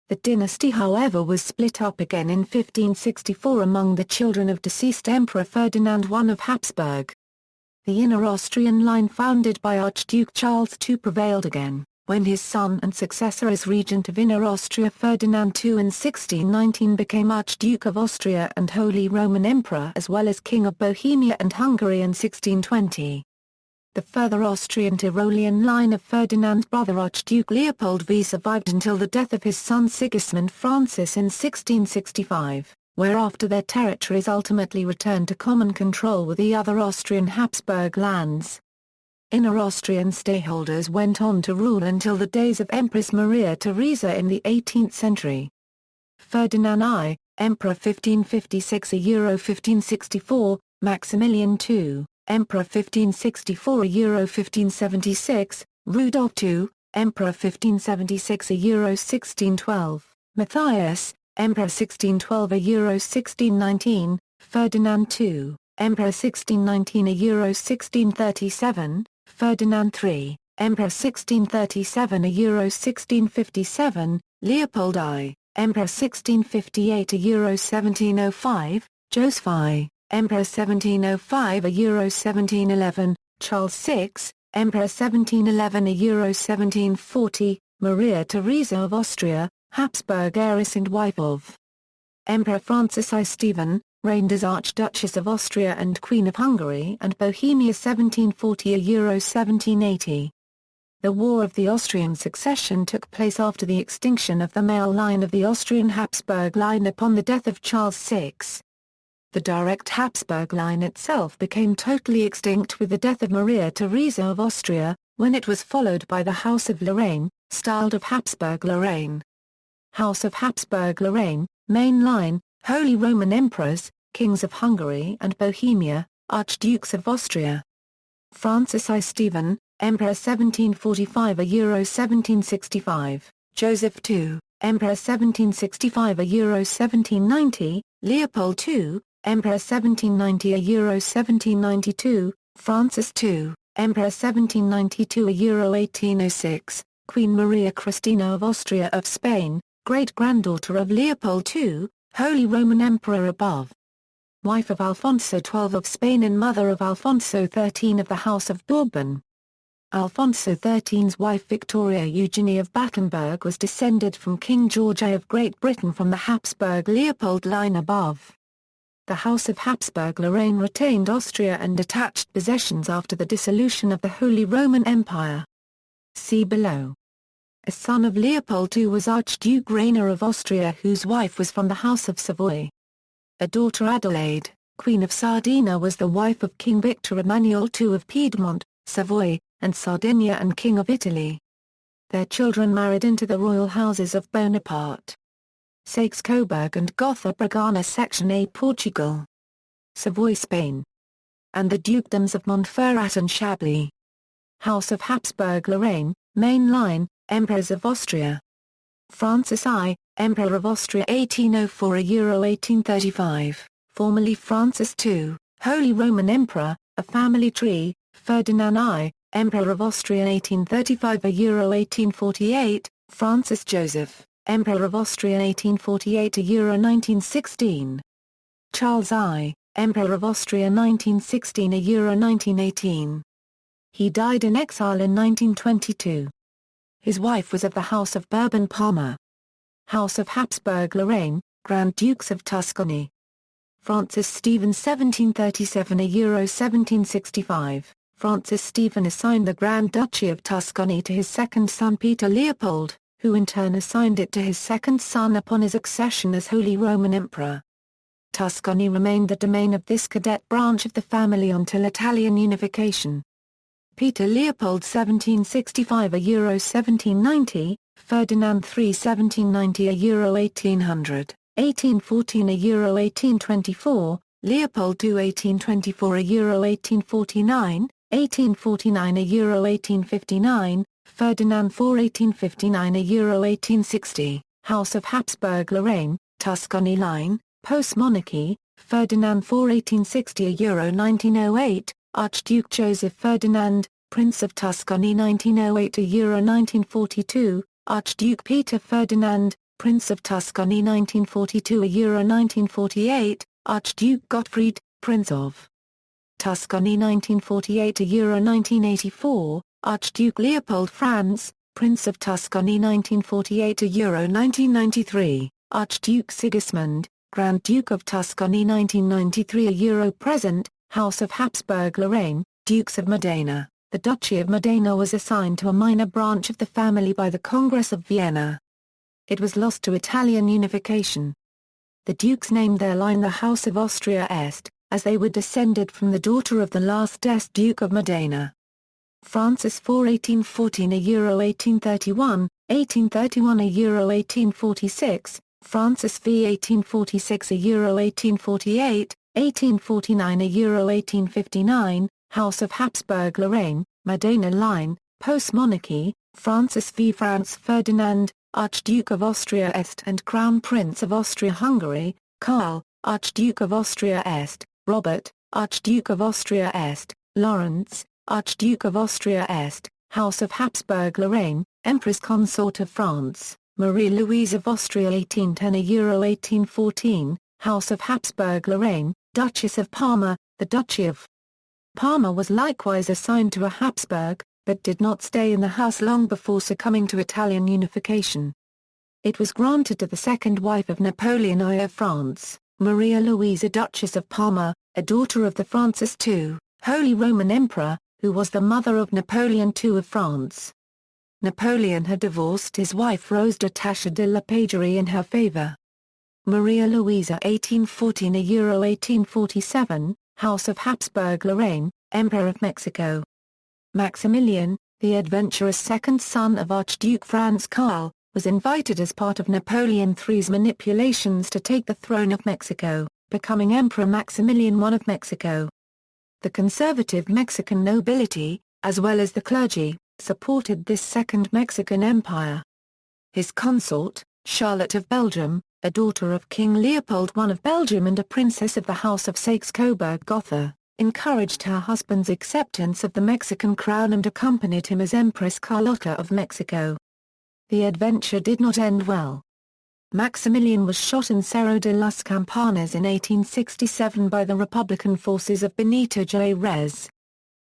S1: The dynasty however was split up again in 1564 among the children of deceased Emperor Ferdinand I of Habsburg. The inner Austrian line founded by Archduke Charles II prevailed again, when his son and successor as regent of Inner Austria Ferdinand II in 1619 became Archduke of Austria and Holy Roman Emperor as well as King of Bohemia and Hungary in 1620. The further Austrian Tyrolean line of Ferdinand's brother Archduke Leopold V survived until the death of his son Sigismund Francis in 1665, whereafter their territories ultimately returned to common control with the other Austrian Habsburg lands. Inner Austrian stakeholders went on to rule until the days of Empress Maria Theresa in the 18th century. Ferdinand I, Emperor 1556–1564, Maximilian II, Emperor 1564–1576, Rudolph II, Emperor 1576–1612, Matthias, Emperor 1612–1619, Ferdinand II, Emperor 1619–1637, Ferdinand III, Emperor 1637–1657, Leopold I, Emperor 1658–1705, Joseph I, Emperor 1705–1711, Charles VI, Emperor 1711–1740, Maria Theresa of Austria, Habsburg heiress and wife of Emperor Francis I. Stephen, reigned as Archduchess of Austria and Queen of Hungary and Bohemia 1740–1780. The War of the Austrian Succession took place after the extinction of the male line of the Austrian Habsburg line upon the death of Charles VI. The direct Habsburg line itself became totally extinct with the death of Maria Theresa of Austria, when it was followed by the House of Lorraine, styled of Habsburg-Lorraine. House of Habsburg-Lorraine, main line, Holy Roman Emperors, Kings of Hungary and Bohemia, Archdukes of Austria. Francis I. Stephen, Emperor 1745–1765, Joseph II, Emperor 1765–1790, Leopold II, Emperor 1790–1792, Francis II, Emperor 1792–1806, Queen Maria Cristina of Austria of Spain, great-granddaughter of Leopold II, Holy Roman Emperor above. Wife of Alfonso XII of Spain and mother of Alfonso XIII of the House of Bourbon. Alfonso XIII's wife Victoria Eugenie of Battenberg was descended from King George I of Great Britain from the Habsburg Leopold line above. The House of Habsburg-Lorraine retained Austria and detached possessions after the dissolution of the Holy Roman Empire. See below. A son of Leopold II was Archduke Rainer of Austria, whose wife was from the House of Savoy. A daughter, Adelaide, Queen of Sardinia, was the wife of King Victor Emmanuel II of Piedmont, Savoy, and Sardinia and King of Italy. Their children married into the royal houses of Bonaparte, Saxe-Coburg and Gotha-Bragana Section A, Portugal, Savoy, Spain, and the dukedoms of Montferrat and Chablis. House of Habsburg-Lorraine, main line, Emperors of Austria. Francis I, Emperor of Austria 1804–1835, formerly Francis II, Holy Roman Emperor, a family tree. Ferdinand I, Emperor of Austria 1835–1848, Francis Joseph, Emperor of Austria 1848–1916. Charles I, Emperor of Austria 1916–1918. He died in exile in 1922. His wife was of the House of Bourbon-Parma. House of Habsburg-Lorraine, Grand Dukes of Tuscany. Francis Stephen 1737–1765. Francis Stephen assigned the Grand Duchy of Tuscany to his second son Peter Leopold, who in turn assigned it to his second son upon his accession as Holy Roman Emperor. Tuscany remained the domain of this cadet branch of the family until Italian unification. Peter Leopold 1765–1790, Ferdinand III 1790–1800, 1814–1824, Leopold II 1824–1849, 1849–1859, Ferdinand IV 1859–1860, House of Habsburg-Lorraine, Tuscany line, post-monarchy, Ferdinand IV 1860–1908, Archduke Joseph Ferdinand, Prince of Tuscany 1908–1942, Archduke Peter Ferdinand, Prince of Tuscany 1942–1948, Archduke Gottfried, Prince of Tuscany 1948–1984, Archduke Leopold Franz, Prince of Tuscany 1948–1993, Archduke Sigismund, Grand Duke of Tuscany 1993–present, House of Habsburg-Lorraine, Dukes of Modena. The Duchy of Modena was assigned to a minor branch of the family by the Congress of Vienna. It was lost to Italian unification. The dukes named their line the House of Austria-Est, as they were descended from the daughter of the last Est Duke of Modena. Francis IV 1814–1831, 1831–1846, Francis V 1846–1848, 1849–1859, House of Habsburg-Lorraine, Modena line, post-monarchy, Francis V. Franz Ferdinand, Archduke of Austria-Est and Crown Prince of Austria-Hungary, Karl, Archduke of Austria-Est, Robert, Archduke of Austria-Est, Lawrence, Archduke of Austria-Est, House of Habsburg-Lorraine, Empress Consort of France, Marie-Louise of Austria 1810–1814, House of Habsburg-Lorraine, Duchess of Parma. The Duchy of Parma was likewise assigned to a Habsburg, but did not stay in the house long before succumbing to Italian unification. It was granted to the second wife of Napoleon I of France, Maria Louisa Duchess of Parma, a daughter of the Francis II, Holy Roman Emperor, who was the mother of Napoleon II of France. Napoleon had divorced his wife Rose de Tascha de la Pagerie in her favor. Maria Louisa 1814–1847, House of Habsburg-Lorraine, Emperor of Mexico. Maximilian, the adventurous second son of Archduke Franz Karl, was invited as part of Napoleon III's manipulations to take the throne of Mexico, becoming Emperor Maximilian I of Mexico. The conservative Mexican nobility, as well as the clergy, supported this Second Mexican Empire. His consort, Charlotte of Belgium, a daughter of King Leopold I of Belgium and a princess of the House of Saxe-Coburg-Gotha, encouraged her husband's acceptance of the Mexican crown and accompanied him as Empress Carlota of Mexico. The adventure did not end well. Maximilian was shot in Cerro de las Campanas in 1867 by the Republican forces of Benito Juárez.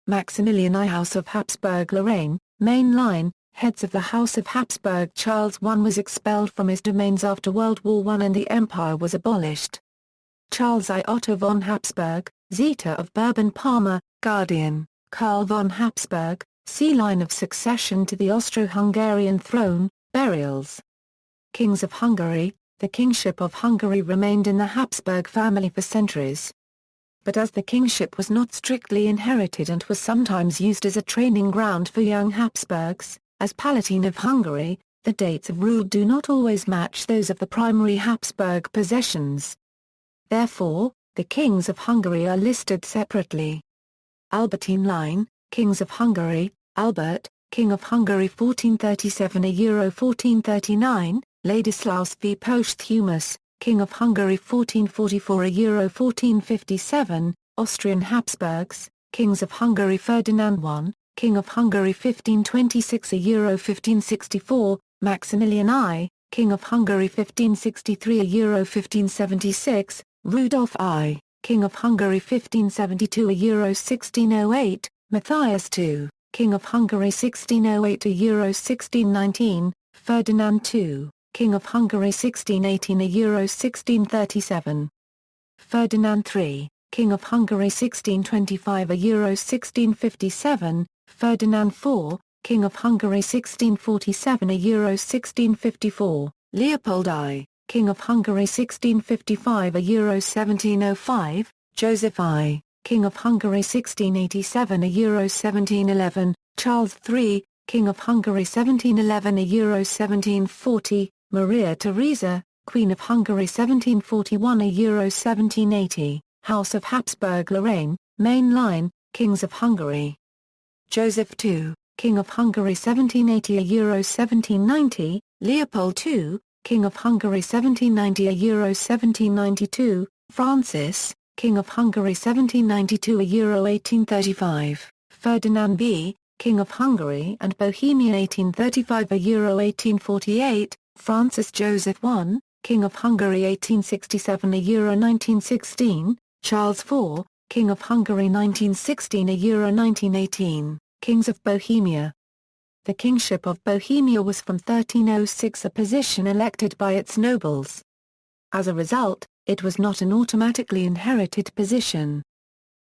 S1: Maximilian I. House of Habsburg-Lorraine, main line, heads of the House of Habsburg. Charles I was expelled from his domains after World War I and the empire was abolished. Charles I. Otto von Habsburg, Zeta of Bourbon-Parma, Guardian, Karl von Habsburg, see line of succession to the Austro-Hungarian throne, burials. Kings of Hungary. The kingship of Hungary remained in the Habsburg family for centuries. But as the kingship was not strictly inherited and was sometimes used as a training ground for young Habsburgs, as Palatine of Hungary, the dates of rule do not always match those of the primary Habsburg possessions. Therefore, the kings of Hungary are listed separately. Albertine line, Kings of Hungary, Albert, King of Hungary 1437–1439, Ladislaus V. Posthumous, King of Hungary 1444–1457, Austrian Habsburgs, Kings of Hungary Ferdinand I, King of Hungary 1526–1564, Maximilian I, King of Hungary 1563–1576, Rudolf I, King of Hungary 1572–1608, Matthias II, King of Hungary 1608–1619, Ferdinand II, King of Hungary 1618–1637. Ferdinand III, King of Hungary 1625–1657, Ferdinand IV, King of Hungary 1647–1654, Leopold I, King of Hungary 1655–1705, Joseph I, King of Hungary 1687–1711, Charles III, King of Hungary 1711–1740, Maria Theresa, Queen of Hungary 1741–1780, House of Habsburg-Lorraine, main line, Kings of Hungary. Joseph II, King of Hungary 1780–1790, Leopold II, King of Hungary 1790–1792, Francis, King of Hungary 1792–1835, Ferdinand V, King of Hungary and Bohemia 1835–1848, Francis Joseph I, King of Hungary 1867–1916, Charles IV, King of Hungary 1916–1918, Kings of Bohemia. The kingship of Bohemia was from 1306 a position elected by its nobles. As a result, it was not an automatically inherited position.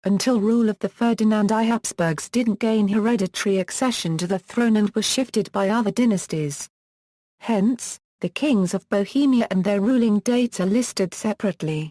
S1: Until rule of the Ferdinand I Habsburgs didn't gain hereditary accession to the throne and were shifted by other dynasties. Hence, the kings of Bohemia and their ruling dates are listed separately.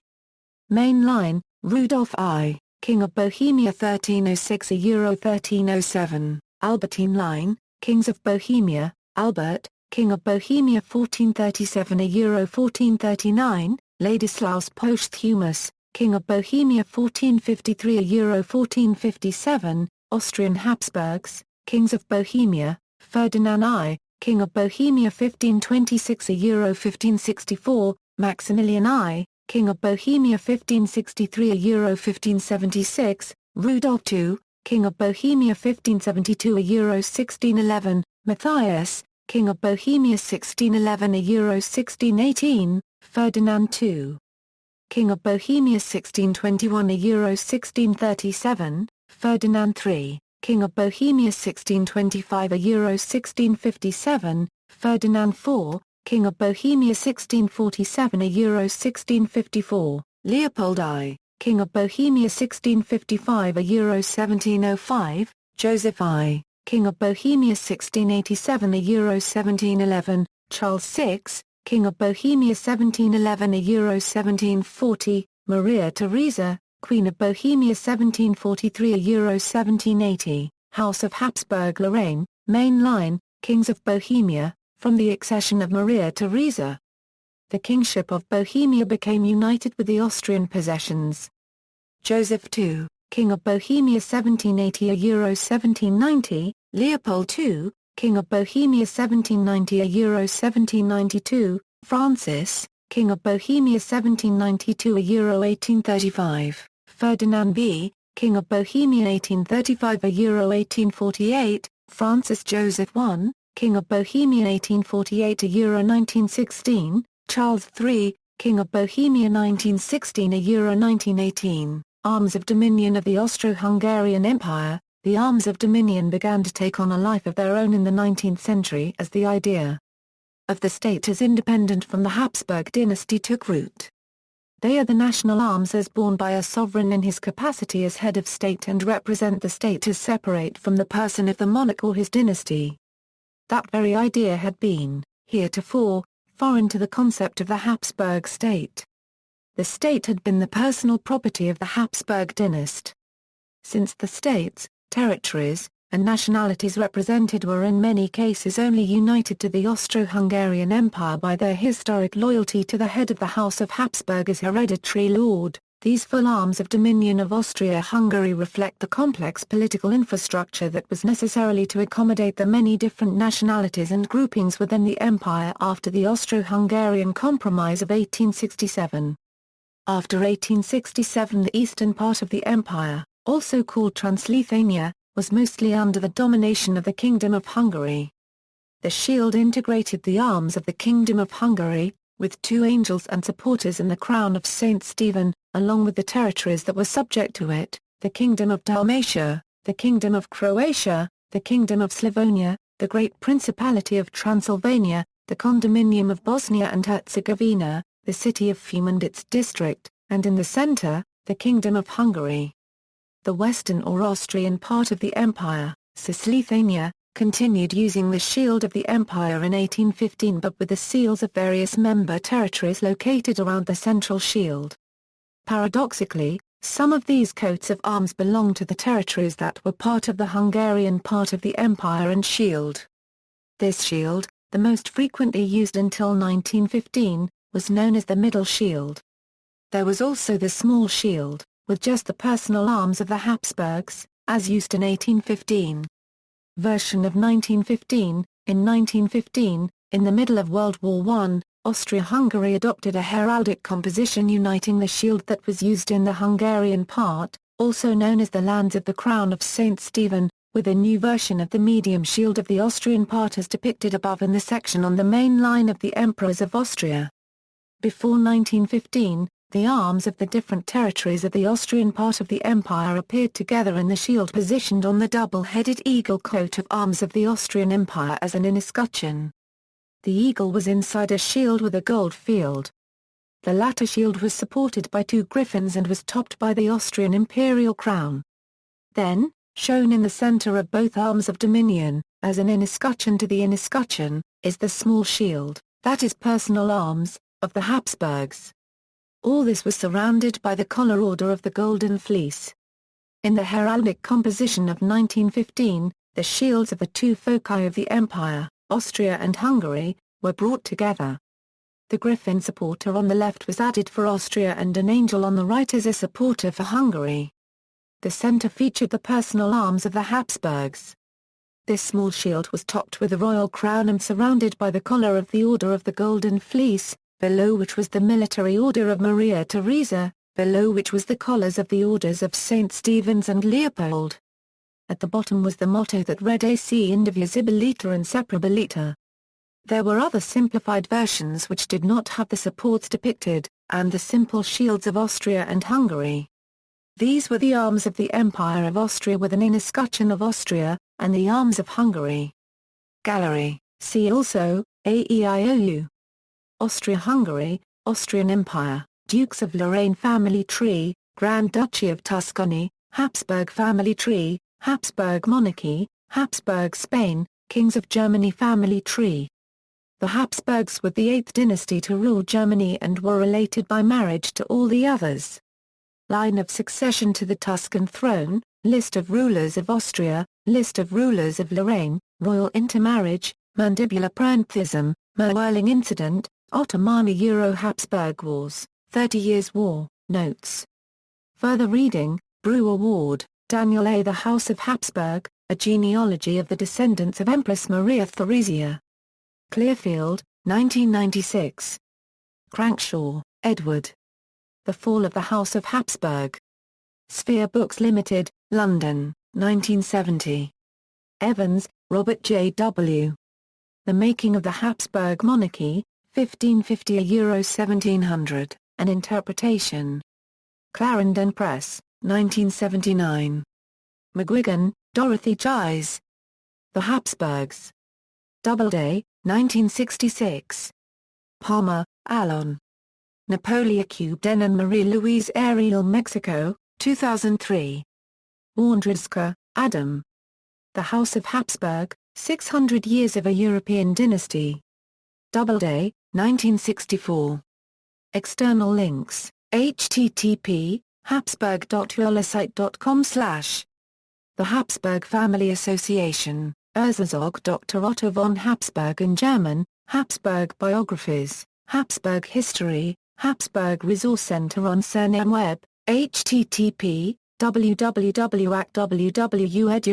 S1: Main line, Rudolf I, King of Bohemia 1306–1307, Albertine line, Kings of Bohemia, Albert, King of Bohemia 1437–1439, Ladislaus Posthumous, King of Bohemia 1453–1457, Austrian Habsburgs, Kings of Bohemia, Ferdinand I, King of Bohemia 1526–1564, Maximilian I, King of Bohemia 1563–1576, Rudolf II, King of Bohemia 1572–1611, Matthias, King of Bohemia 1611–1618, Ferdinand II, King of Bohemia 1621–1637, Ferdinand III, King of Bohemia 1625–1657, Ferdinand IV, King of Bohemia 1647–1654, Leopold I, King of Bohemia 1655–1705, Joseph I, King of Bohemia 1687–1711, Charles VI, King of Bohemia 1711–1740, Maria Theresa, Queen of Bohemia 1743–1780, House of Habsburg-Lorraine, main line, Kings of Bohemia, from the accession of Maria Theresa. The kingship of Bohemia became united with the Austrian possessions. Joseph II, King of Bohemia 1780–1790, Leopold II, King of Bohemia 1790–1792, Francis, King of Bohemia 1792–1835, Ferdinand V, King of Bohemia 1835–1848, Francis Joseph I, King of Bohemia 1848–1916, Charles III, King of Bohemia 1916–1918, arms of dominion of the Austro-Hungarian Empire. the arms of dominion began to take on a life of their own in the 19th century as the idea of the state as independent from the Habsburg dynasty took root. They are the national arms as borne by a sovereign in his capacity as head of state and represent the state as separate from the person of the monarch or his dynasty. That very idea had been, heretofore, foreign to the concept of the Habsburg state. The state had been the personal property of the Habsburg dynast. Since the states, territories, and nationalities represented were in many cases only united to the Austro-Hungarian Empire by their historic loyalty to the head of the House of Habsburg as hereditary lord, these full arms of dominion of Austria-Hungary reflect the complex political infrastructure that was necessarily to accommodate the many different nationalities and groupings within the empire after the Austro-Hungarian Compromise of 1867. After 1867 the eastern part of the empire, also called Transleithania, was mostly under the domination of the Kingdom of Hungary. The shield integrated the arms of the Kingdom of Hungary, with two angels and supporters and the crown of Saint Stephen, along with the territories that were subject to it, the Kingdom of Dalmatia, the Kingdom of Croatia, the Kingdom of Slavonia, the Great Principality of Transylvania, the Condominium of Bosnia and Herzegovina, the city of Fiume and its district, and in the center, the Kingdom of Hungary. The western or Austrian part of the empire, Cisleithania, continued using the shield of the empire in 1815 but with the seals of various member territories located around the central shield. Paradoxically, some of these coats of arms belong to the territories that were part of the Hungarian part of the empire and shield. This shield, the most frequently used until 1915, was known as the middle shield. There was also the small shield, with just the personal arms of the Habsburgs, as used in 1815. Version of 1915. In 1915, in the middle of World War I, Austria-Hungary adopted a heraldic composition uniting the shield that was used in the Hungarian part, also known as the Lands of the Crown of Saint Stephen, with a new version of the medium shield of the Austrian part as depicted above in the section on the main line of the Emperors of Austria. Before 1915, the arms of the different territories of the Austrian part of the empire appeared together in the shield positioned on the double-headed eagle coat of arms of the Austrian Empire as an escutcheon. The eagle was inside a shield with a gold field. The latter shield was supported by two griffins and was topped by the Austrian imperial crown. Then, shown in the center of both arms of dominion, as an escutcheon to the escutcheon, is the small shield, that is personal arms, of the Habsburgs. All this was surrounded by the collar order of the Golden Fleece. In the heraldic composition of 1915, the shields of the two foci of the empire, Austria and Hungary, were brought together. The griffin supporter on the left was added for Austria and an angel on the right as a supporter for Hungary. The center featured the personal arms of the Habsburgs. This small shield was topped with a royal crown and surrounded by the collar of the Order of the Golden Fleece, below which was the military order of Maria Theresa, below which was the collars of the orders of St. Stephen's and Leopold. At the bottom was the motto that read AC indivisibiliter and separabiliter. There were other simplified versions which did not have the supports depicted, and the simple shields of Austria and Hungary. These were the arms of the Empire of Austria with an escutcheon of Austria, and the arms of Hungary. Gallery, see also, AEIOU. Austria-Hungary, Austrian Empire, Dukes of Lorraine Family Tree, Grand Duchy of Tuscany, Habsburg Family Tree, Habsburg Monarchy, Habsburg Spain, Kings of Germany Family Tree. The Habsburgs were the eighth dynasty to rule Germany and were related by marriage to all the others. Line of succession to the Tuscan throne, List of rulers of Austria, List of rulers of Lorraine, Royal intermarriage, Mandibular parenthesis, Merwurling incident, Ottomani-Euro-Habsburg Wars, 30 Years' War, Notes. Further reading, Brew Award, Daniel A. The House of Habsburg, A Genealogy of the Descendants of Empress Maria Theresia. Clearfield, 1996. Crankshaw, Edward. The Fall of the House of Habsburg. Sphere Books Limited, London, 1970. Evans, Robert J. W. The Making of the Habsburg Monarchy, 1550–1700, An Interpretation. Clarendon Press, 1979. McGuigan, Dorothy Gies. The Habsburgs. Doubleday, 1966. Palmer, Alon. Napoleon Cubden and Marie-Louise Ariel Mexico, 2003. Wondrowska, Adam. The House of Habsburg, 600 Years of a European Dynasty. Doubleday, 1964. External links, http, habsburg.yolasite.com/ The Habsburg Family Association, Erzherzog Dr. Otto von Habsburg in German, Habsburg Biographies, Habsburg History, Habsburg Resource Center on CERN Web, http, www.wwu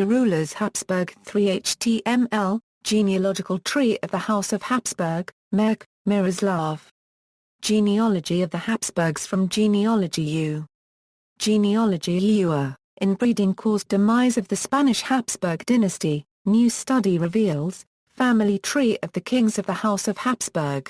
S1: Rulers Habsburg 3 HTML, Genealogical Tree of the House of Habsburg, Merck, Miroslav. Genealogy of the Habsburgs from Genealogy U. Genealogy EU, Inbreeding Caused Demise of the Spanish Habsburg Dynasty, New Study Reveals, Family Tree of the Kings of the House of Habsburg.